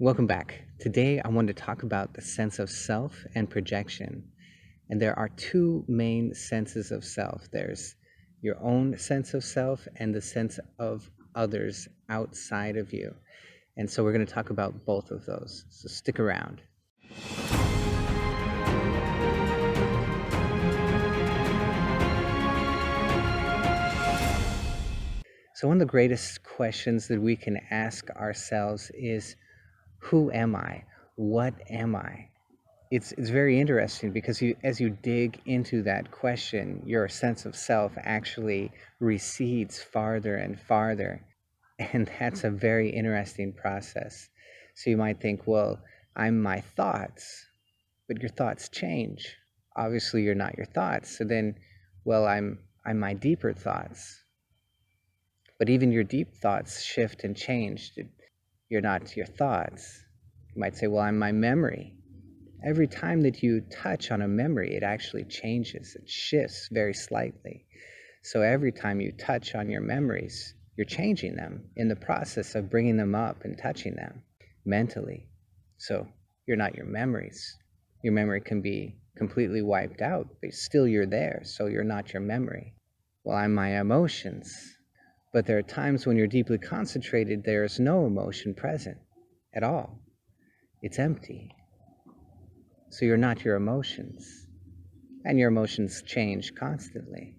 Welcome back. Today I want to talk about the sense of self and projection. And there are two main senses of self. There's your own sense of self and the sense of others outside of you. And so we're going to talk about both of those. So stick around. So one of the greatest questions that we can ask ourselves is, who am I? What am I? It's very interesting because as you dig into that question, your sense of self actually recedes farther and farther. And that's a very interesting process. So you might think, well, I'm my thoughts, but your thoughts change. Obviously, you're not your thoughts. So then, well, I'm my deeper thoughts. But even your deep thoughts shift and change. You're not your thoughts. You might say, well, I'm my memory. Every time that you touch on a memory, it actually changes. It shifts very slightly. So every time you touch on your memories, you're changing them in the process of bringing them up and touching them mentally. So you're not your memories. Your memory can be completely wiped out, but still you're there. So you're not your memory. Well, I'm my emotions. But there are times when you're deeply concentrated, there's no emotion present at all. It's empty. So you're not your emotions. And your emotions change constantly.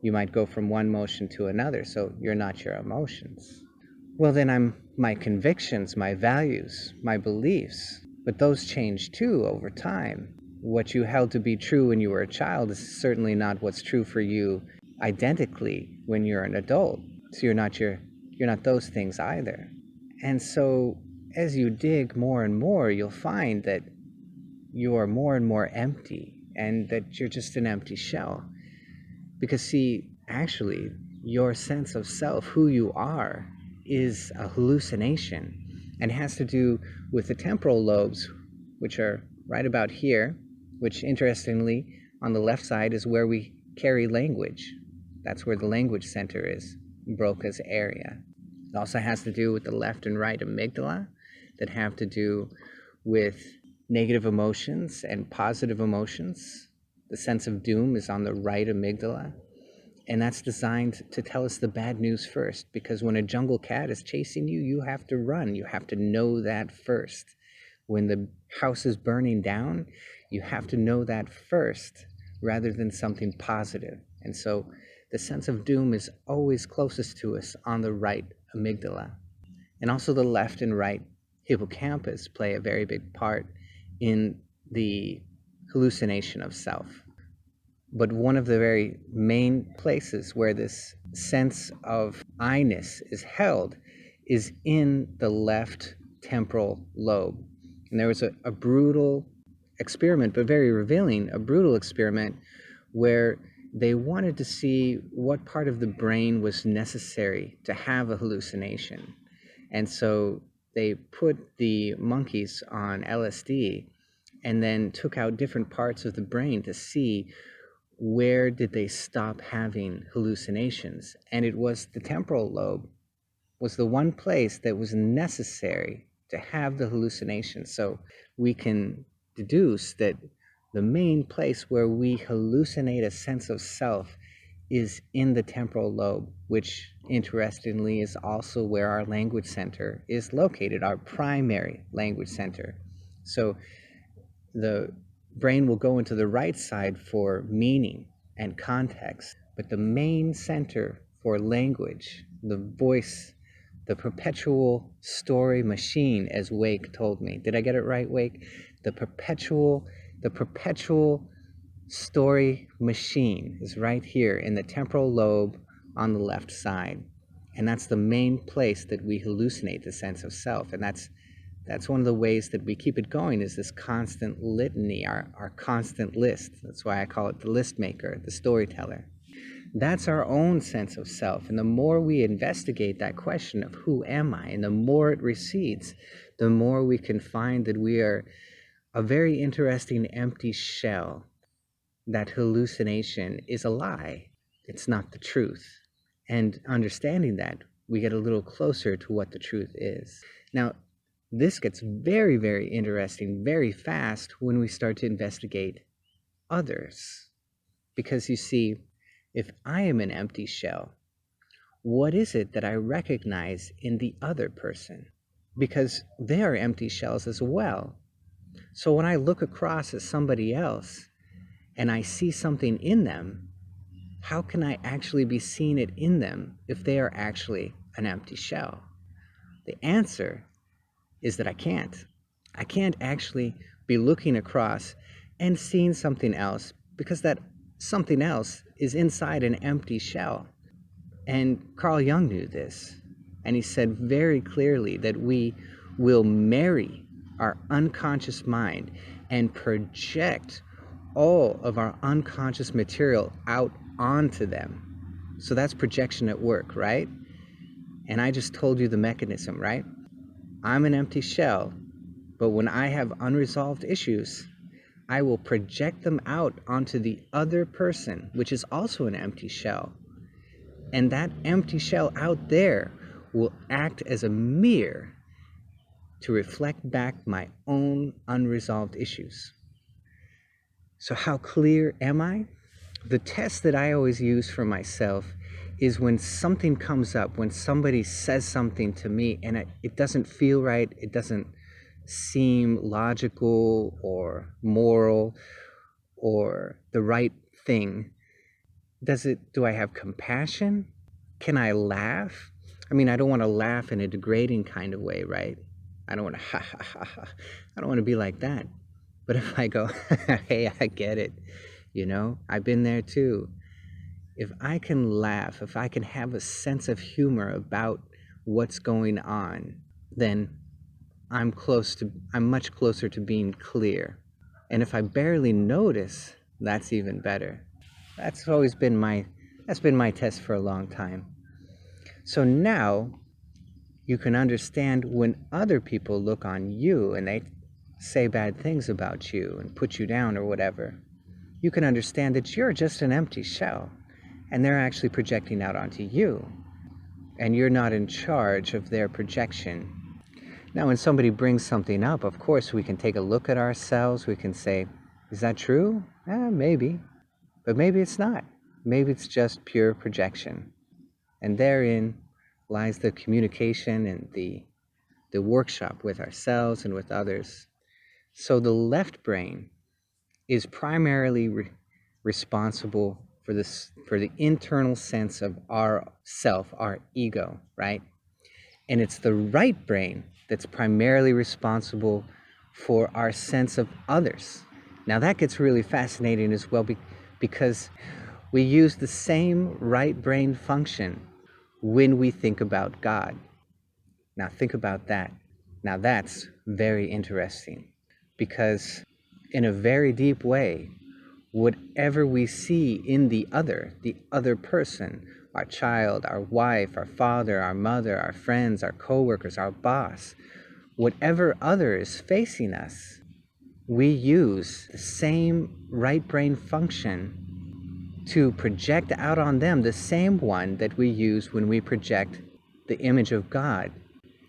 You might go from one emotion to another, so you're not your emotions. Well, then I'm my convictions, my values, my beliefs. But those change too over time. What you held to be true when you were a child is certainly not what's true for you identically when you're an adult. So you're not those things either. And so as you dig more and more, you'll find that you are more and more empty and that you're just an empty shell. Because see, actually, your sense of self, who you are, is a hallucination and has to do with the temporal lobes, which are right about here, which interestingly, on the left side is where we carry language. That's where the language center is, Broca's area. It also has to do with the left and right amygdala that have to do with negative emotions and positive emotions. The sense of doom is on the right amygdala. And that's designed to tell us the bad news first, because when a jungle cat is chasing you, you have to run. You have to know that first. When the house is burning down, you have to know that first rather than something positive. And so the sense of doom is always closest to us on the right amygdala. And also the left and right hippocampus play a very big part in the hallucination of self. But one of the very main places where this sense of I-ness is held is in the left temporal lobe. And there was a brutal experiment, but very revealing, a brutal experiment where they wanted to see what part of the brain was necessary to have a hallucination. And so they put the monkeys on LSD and then took out different parts of the brain to see where did they stop having hallucinations. And it was the temporal lobe was the one place that was necessary to have the hallucination. So we can deduce that the main place where we hallucinate a sense of self is in the temporal lobe, which interestingly is also where our language center is located, our primary language center. So the brain will go into the right side for meaning and context, but the main center for language, the voice, the perpetual story machine, as Wake told me. Did I get it right, Wake? The perpetual story machine is right here in the temporal lobe on the left side. And that's the main place that we hallucinate the sense of self. And that's one of the ways that we keep it going, is this constant litany, our constant list. That's why I call it the list maker, the storyteller. That's our own sense of self. And the more we investigate that question of who am I, and the more it recedes, the more we can find that we are a very interesting empty shell. That hallucination is a lie. It's not the truth. And understanding that, we get a little closer to what the truth is. Now, This gets very, very interesting very fast when we start to investigate others. Because you see, if I am an empty shell, what is it that I recognize in the other person? Because they are empty shells as well. So when I look across at somebody else and I see something in them, how can I actually be seeing it in them if they are actually an empty shell? The answer is that I can't. I can't actually be looking across and seeing something else because that something else is inside an empty shell. And Carl Jung knew this. And he said very clearly that we will marry our unconscious mind and project all of our unconscious material out onto them. So that's projection at work, right? And I just told you the mechanism, right? I'm an empty shell, but when I have unresolved issues, I will project them out onto the other person, which is also an empty shell. And that empty shell out there will act as a mirror to reflect back my own unresolved issues. So how clear am I? The test that I always use for myself is when something comes up, when somebody says something to me and it doesn't feel right, it doesn't seem logical or moral or the right thing. Do I have compassion? Can I laugh? I mean, I don't want to laugh in a degrading kind of way, right? I don't want to ha ha ha ha. I don't want to be like that. But if I go, hey, I get it, I've been there too. If I can laugh, if I can have a sense of humor about what's going on, then I'm much closer to being clear. And if I barely notice, that's even better. That's been my test for a long time. So now you can understand when other people look on you and they say bad things about you and put you down or whatever. You can understand that you're just an empty shell and they're actually projecting out onto you. And you're not in charge of their projection. Now, when somebody brings something up, of course, we can take a look at ourselves. We can say, is that true? Maybe. But maybe it's not. Maybe it's just pure projection. And therein lies the communication and the workshop with ourselves and with others. So the left brain is primarily responsible for the internal sense of our self, our ego, right? And it's the right brain that's primarily responsible for our sense of others. Now that gets really fascinating as well because we use the same right brain function when we think about God. Now think about that. Now that's very interesting because in a very deep way, whatever we see in the other person, our child, our wife, our father, our mother, our friends, our coworkers, our boss, whatever other is facing us, we use the same right brain function to project out on them the same one that we use when we project the image of God,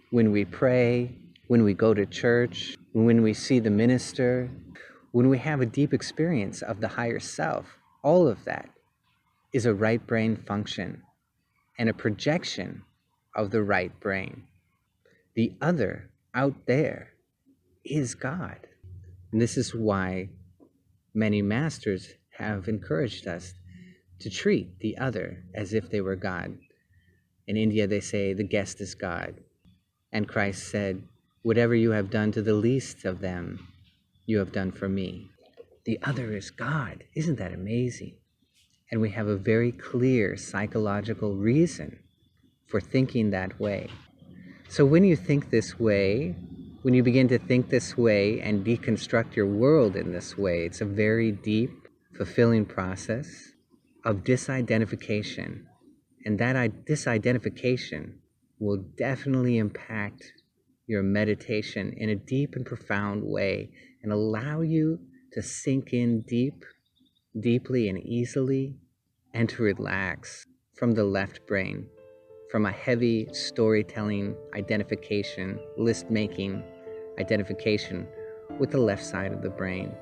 when we pray, when we go to church, when we see the minister, when we have a deep experience of the higher self. All of that is a right brain function and a projection of the right brain. The other out there is God. And this is why many masters have encouraged us to treat the other as if they were God. In India, they say the guest is God. And Christ said, whatever you have done to the least of them, you have done for me. The other is God. Isn't that amazing? And we have a very clear psychological reason for thinking that way. So when you think this way, when you begin to think this way and deconstruct your world in this way, it's a very deep, fulfilling process of disidentification. And that disidentification will definitely impact your meditation in a deep and profound way and allow you to sink in deeply and easily, and to relax from the left brain from a heavy storytelling identification, list making identification with the left side of the brain,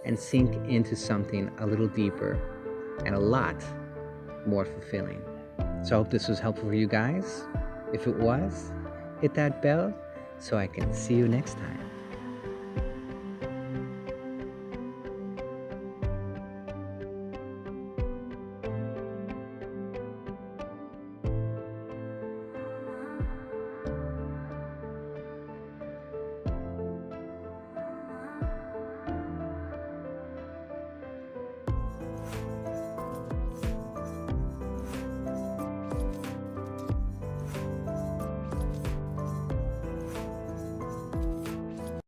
and sink into something a little deeper and a lot more fulfilling. So I hope this was helpful for you guys. If it was, hit that bell so I can see you next time.